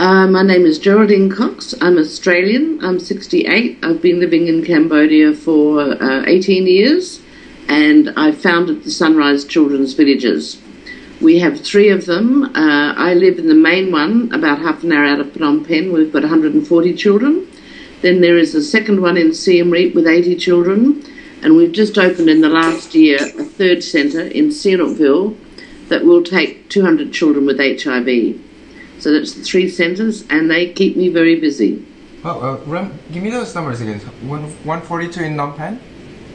My name is Geraldine Cox. I'm Australian. I'm 68. I've been living in Cambodia for 18 years, and I founded the Sunrise Children's Villages. We have three of them. I live in the main one, about half an hour out of Phnom Penh. We've got 140 children. Then there is a second one in Siem Reap with 80 children, and we've just opened in the last year a third centre in Sihanoukville that will take 200 children with HIV. So that's the three centres, and they keep me very busy. Oh, give me those numbers again. 142 in Phnom Penh?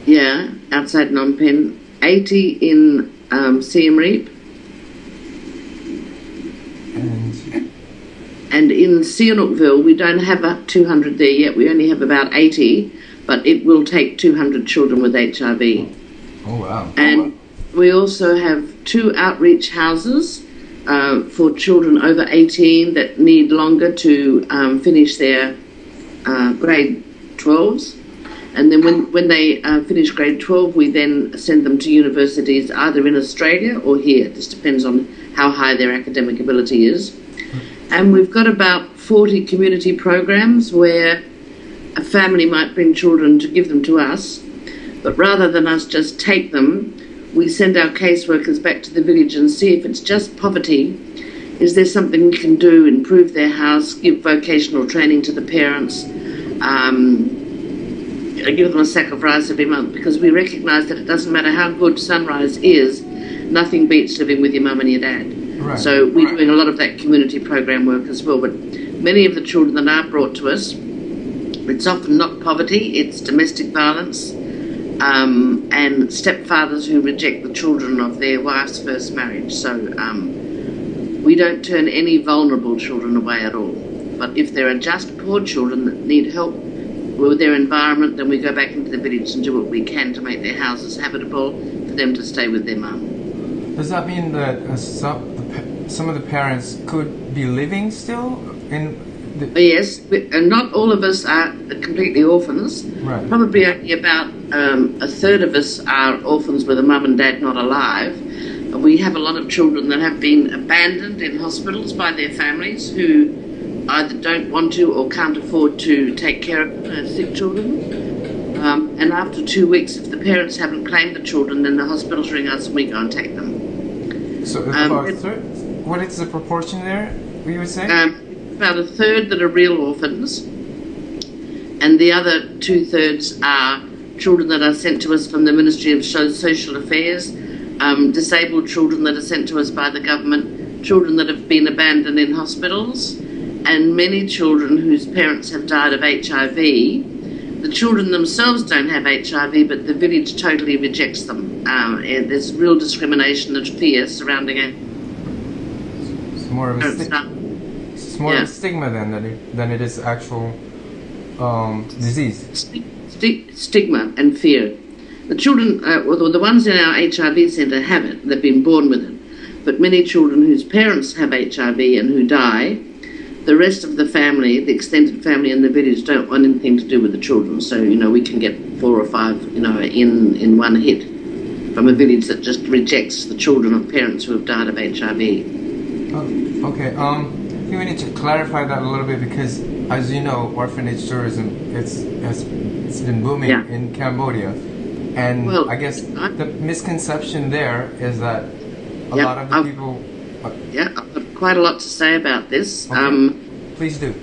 Yeah, outside Phnom Penh. 80 in Siem Reap. And in Sihanoukville, we don't have 200 there yet. We only have about 80, but it will take 200 children with HIV. Oh, wow. And we also have 2 outreach houses for children over 18 that need longer to finish their grade 12s. And then when they finish grade 12, we then send them to universities either in Australia or here. This depends on how high their academic ability is. And we've got about 40 community programs where a family might bring children to give them to us, but rather than us just take them, we send our caseworkers back to the village and see if it's just poverty. Is there something we can do, improve their house, give vocational training to the parents, give them a sack of rice every month, because we recognise that it doesn't matter how good Sunrise is, nothing beats living with your mum and your dad. Right. So we're doing a lot of that community program work as well. But many of the children that are brought to us, it's often not poverty, it's domestic violence, and stepfathers who reject the children of their wife's first marriage. So we don't turn any vulnerable children away at all. But if there are just poor children that need help with their environment, then we go back into the village and do what we can to make their houses habitable for them to stay with their mum. Does that mean that some of the parents could be living still in the... Yes, and not all of us are completely orphans. Right. Probably only about a third of us are orphans with a mum and dad not alive. We have a lot of children that have been abandoned in hospitals by their families who either don't want to or can't afford to take care of sick children. And after 2 weeks, if the parents haven't claimed the children, then the hospitals ring us and we go and take them. So about what is the proportion there, we would say? About a third that are real orphans, and the other 2/3 are children that are sent to us from the Ministry of Social Affairs, disabled children that are sent to us by the government, children that have been abandoned in hospitals, and many children whose parents have died of HIV. The children themselves don't have HIV, but the village totally rejects them. There's real discrimination and fear surrounding it. It's more of a stigma than it is actual disease. Stigma and fear. The children, the ones in our HIV centre have it. They've been born with it. But many children whose parents have HIV and who die, the rest of the family, the extended family in the village, don't want anything to do with the children. So, we can get 4 or 5, in one hit from a village that just rejects the children of parents who have died of HIV. Oh, okay. I think we need to clarify that a little bit because, as you know, orphanage tourism, it's been booming in Cambodia. And I guess the misconception there is that a lot of the people... I've got quite a lot to say about this. Okay. Please do.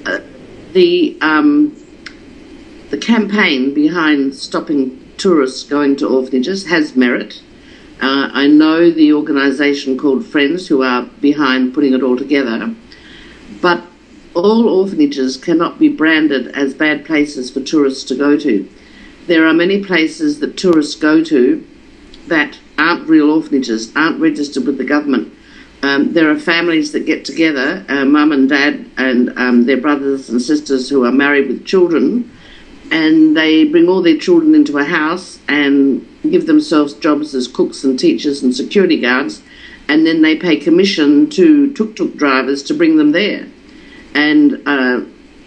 The campaign behind stopping tourists going to orphanages has merit. I know the organisation called Friends, who are behind putting it all together, but all orphanages cannot be branded as bad places for tourists to go to. There are many places that tourists go to that aren't real orphanages, aren't registered with the government. There are families that get together, mum and dad and their brothers and sisters who are married with children, and they bring all their children into a house and give themselves jobs as cooks and teachers and security guards, and then they pay commission to tuk-tuk drivers to bring them there. And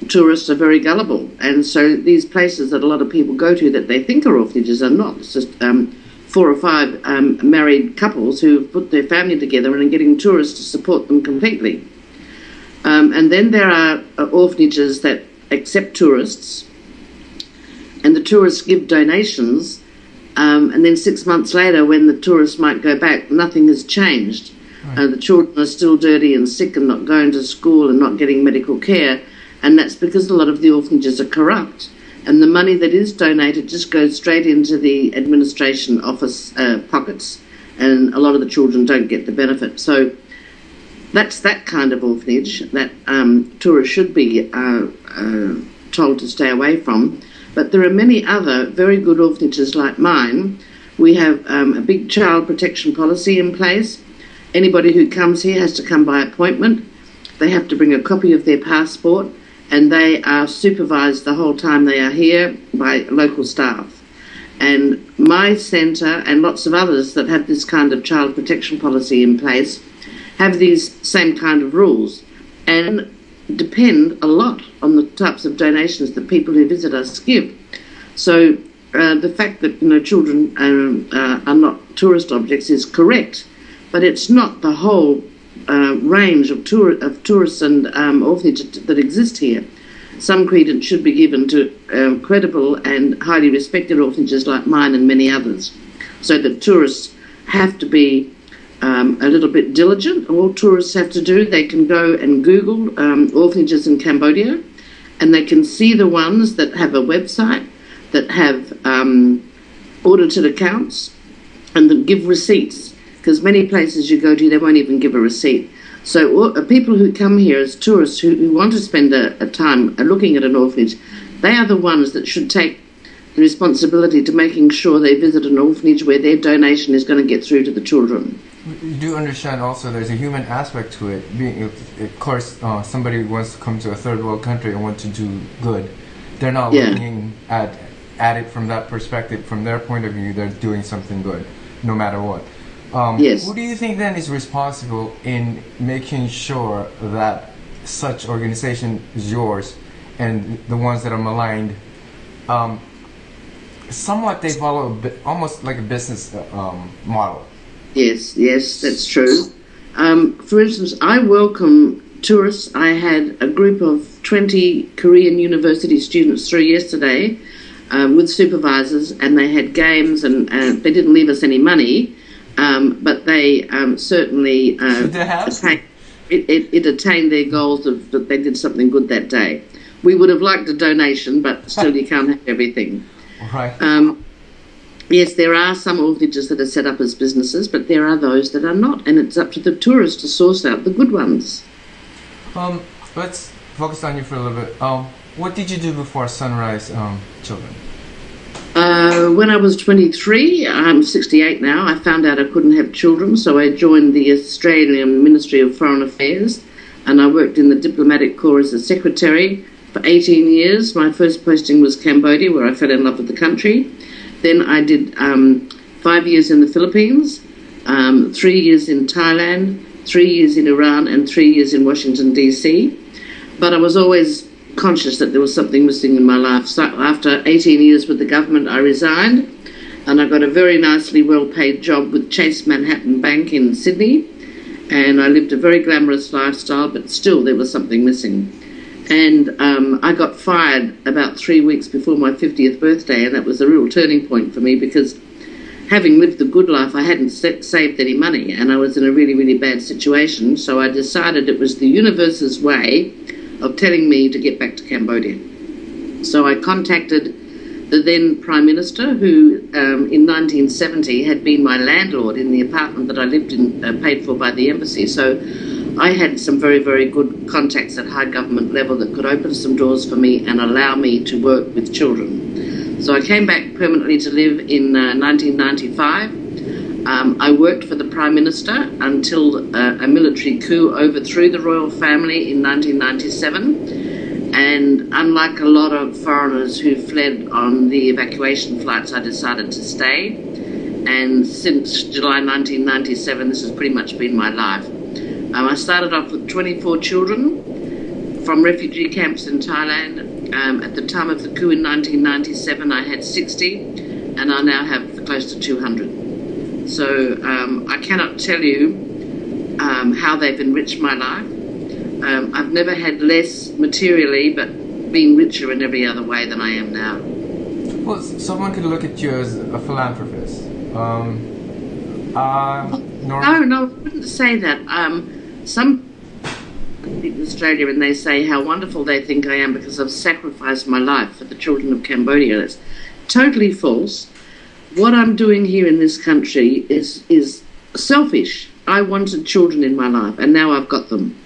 tourists are very gullible, and so these places that a lot of people go to that they think are orphanages are not. It's just 4 or 5 married couples who have put their family together and are getting tourists to support them completely. And then there are orphanages that accept tourists, and the tourists give donations, and then 6 months later, when the tourists might go back, nothing has changed. The children are still dirty and sick and not going to school and not getting medical care, and that's because a lot of the orphanages are corrupt, and the money that is donated just goes straight into the administration office pockets, and a lot of the children don't get the benefit. So that's that kind of orphanage that tourists should be told to stay away from. But there are many other very good orphanages like mine. We have a big child protection policy in place. Anybody who comes here has to come by appointment. They have to bring a copy of their passport, and they are supervised the whole time they are here by local staff. And my centre and lots of others that have this kind of child protection policy in place have these same kind of rules and depend a lot on the types of donations that people who visit us give. So the fact that children are not tourist objects is correct, but it's not the whole range of tourists and orphanages that exist here. Some credence should be given to credible and highly respected orphanages like mine and many others, so that tourists have to be a little bit diligent. All tourists have to do, they can go and Google orphanages in Cambodia, and they can see the ones that have a website, that have audited accounts, and that give receipts, because many places you go to, they won't even give a receipt. So people who come here as tourists who want to spend a time looking at an orphanage, they are the ones that should take the responsibility to making sure they visit an orphanage where their donation is going to get through to the children. You do understand also there's a human aspect to it. Being, of course, somebody wants to come to a third world country and want to do good. They're not looking at it from that perspective. From their point of view, they're doing something good, no matter what. Yes. Who do you think then is responsible in making sure that such organization is yours, and the ones that are maligned, somewhat they follow almost like a business model? Yes, that's true. For instance, I welcome tourists. I had a group of 20 Korean university students through yesterday with supervisors, and they had games, and they didn't leave us any money, but they certainly it attained their goals of that they did something good that day. We would have liked a donation, but still you can't have everything. Right. Yes, there are some orphanages that are set up as businesses, but there are those that are not, and it's up to the tourists to source out the good ones. Let's focus on you for a little bit. What did you do before Sunrise Children? When I was 23, I'm 68 now, I found out I couldn't have children, so I joined the Australian Ministry of Foreign Affairs, and I worked in the diplomatic corps as a secretary for 18 years. My first posting was Cambodia, where I fell in love with the country. Then I did 5 years in the Philippines, 3 years in Thailand, 3 years in Iran, and 3 years in Washington, D.C. But I was always conscious that there was something missing in my life. So after 18 years with the government, I resigned, and I got a very nicely well-paid job with Chase Manhattan Bank in Sydney, and I lived a very glamorous lifestyle, but still there was something missing. And I got fired about 3 weeks before my 50th birthday, and that was a real turning point for me, because having lived the good life, I hadn't saved any money, and I was in a really, really bad situation. So I decided it was the universe's way of telling me to get back to Cambodia. So I contacted the then Prime Minister, who in 1970 had been my landlord in the apartment that I lived in, paid for by the embassy. So I had some very, very good contacts at high government level that could open some doors for me and allow me to work with children. So I came back permanently to live in 1995. I worked for the Prime Minister until a military coup overthrew the royal family in 1997. And unlike a lot of foreigners who fled on the evacuation flights, I decided to stay. And since July 1997, this has pretty much been my life. I started off with 24 children from refugee camps in Thailand. At the time of the coup in 1997, I had 60, and I now have close to 200. So I cannot tell you how they've enriched my life. I've never had less materially, but being richer in every other way than I am now. Well, someone could look at you as a philanthropist. No, I wouldn't say that. Some people in Australia, and they say how wonderful they think I am because I've sacrificed my life for the children of Cambodia. That's totally false. What I'm doing here in this country is selfish. I wanted children in my life, and now I've got them.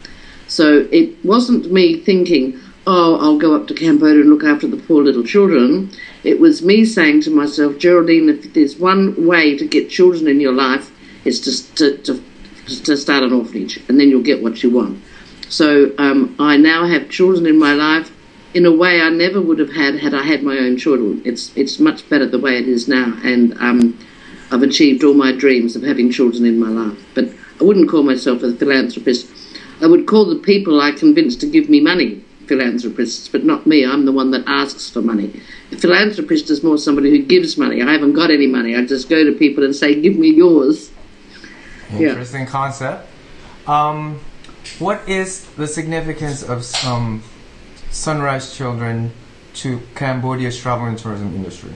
So it wasn't me thinking, oh, I'll go up to Cambodia and look after the poor little children. It was me saying to myself, Geraldine, if there's one way to get children in your life, it's to start an orphanage, and then you'll get what you want. So I now have children in my life in a way I never would have had I had my own children. It's much better the way it is now, and I've achieved all my dreams of having children in my life. But I wouldn't call myself a philanthropist. I would call the people I convinced to give me money philanthropists, but not me. I'm the one that asks for money. A philanthropist is more somebody who gives money. I haven't got any money. I just go to people and say, give me yours. Interesting concept. What is the significance of Sunrise Children to Cambodia's travel and tourism industry?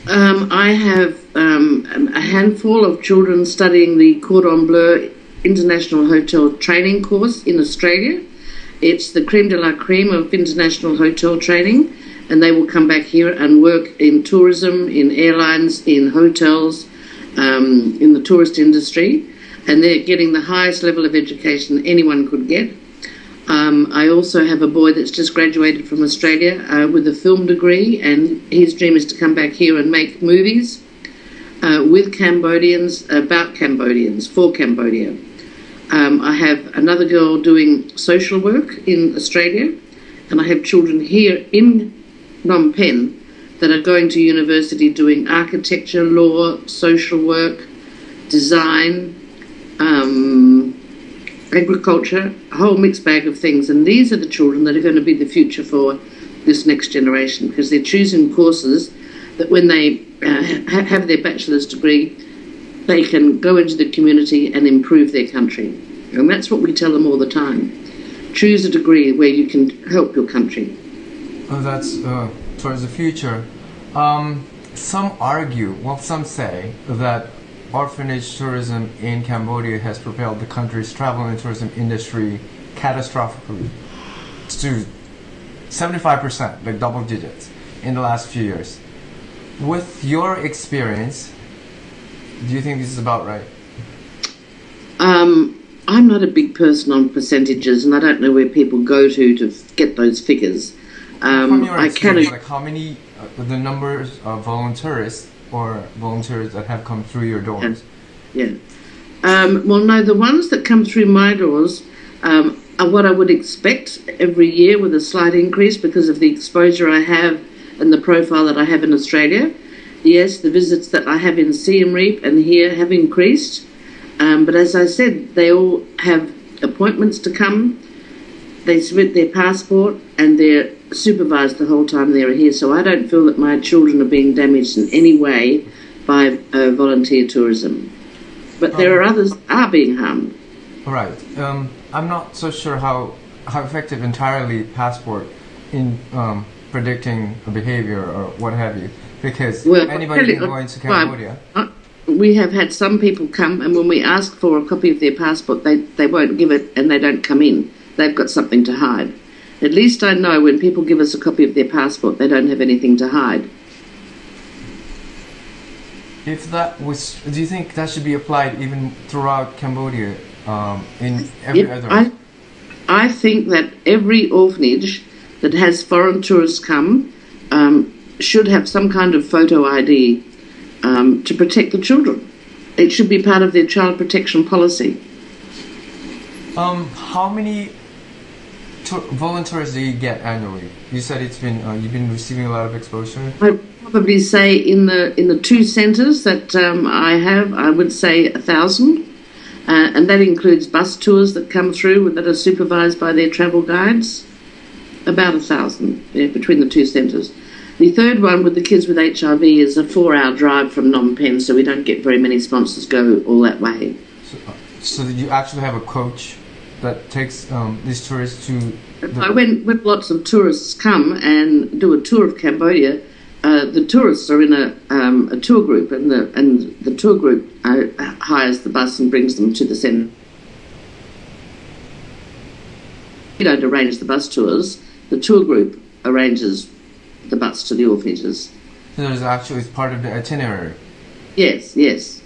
I have a handful of children studying the Cordon Bleu International Hotel Training course in Australia. It's the creme de la creme of international hotel training, and they will come back here and work in tourism, in airlines, in hotels, in the tourist industry, and they're getting the highest level of education anyone could get. I also have a boy that's just graduated from Australia with a film degree, and his dream is to come back here and make movies with Cambodians, about Cambodians, for Cambodia. I have another girl doing social work in Australia, and I have children here in Phnom Penh that are going to university doing architecture, law, social work, design, agriculture, a whole mixed bag of things. And these are the children that are going to be the future for this next generation, because they're choosing courses that when they have their bachelor's degree, they can go into the community and improve their country. And that's what we tell them all the time. Choose a degree where you can help your country. Oh, that's towards the future. Some argue, well, some say that orphanage tourism in Cambodia has propelled the country's travel and tourism industry catastrophically to 75%, like double digits, in the last few years. With your experience, do you think this is about right? I'm not a big person on percentages, and I don't know where people go to get those figures. From your experience, like how many, the numbers of volunteers or volunteers that have come through your doors? Yeah. Well, no, the ones that come through my doors are what I would expect every year, with a slight increase because of the exposure I have and the profile that I have in Australia. Yes, the visits that I have in Siem Reap and here have increased. But as I said, they all have appointments to come. They submit their passport and they're supervised the whole time they're here. So I don't feel that my children are being damaged in any way by volunteer tourism. But there are others that are being harmed. Right. I'm not so sure how effective entirely passport in predicting a behavior or what have you, because anybody can go into Cambodia. We have had some people come, and when we ask for a copy of their passport, they won't give it and they don't come in. They've got something to hide. At least I know when people give us a copy of their passport, they don't have anything to hide. If that was, do you think that should be applied even throughout Cambodia, in every other? I think that every orphanage that has foreign tourists come should have some kind of photo ID to protect the children. It should be part of their child protection policy. How many volunteers do you get annually? You said it's been you've been receiving a lot of exposure. I'd probably say in the two centres that I have, I would say 1,000, and that includes bus tours that come through that are supervised by their travel guides. About 1,000 between the two centres. The third one with the kids with HIV is a 4-hour drive from Phnom Penh, so we don't get very many sponsors go all that way. So you actually have a coach that takes these tourists to? When lots of tourists come and do a tour of Cambodia, the tourists are in a tour group, and the tour group hires the bus and brings them to the centre. We don't arrange the bus tours. The tour group arranges the bus to the orphanages. So there's actually, it's part of the itinerary. Yes.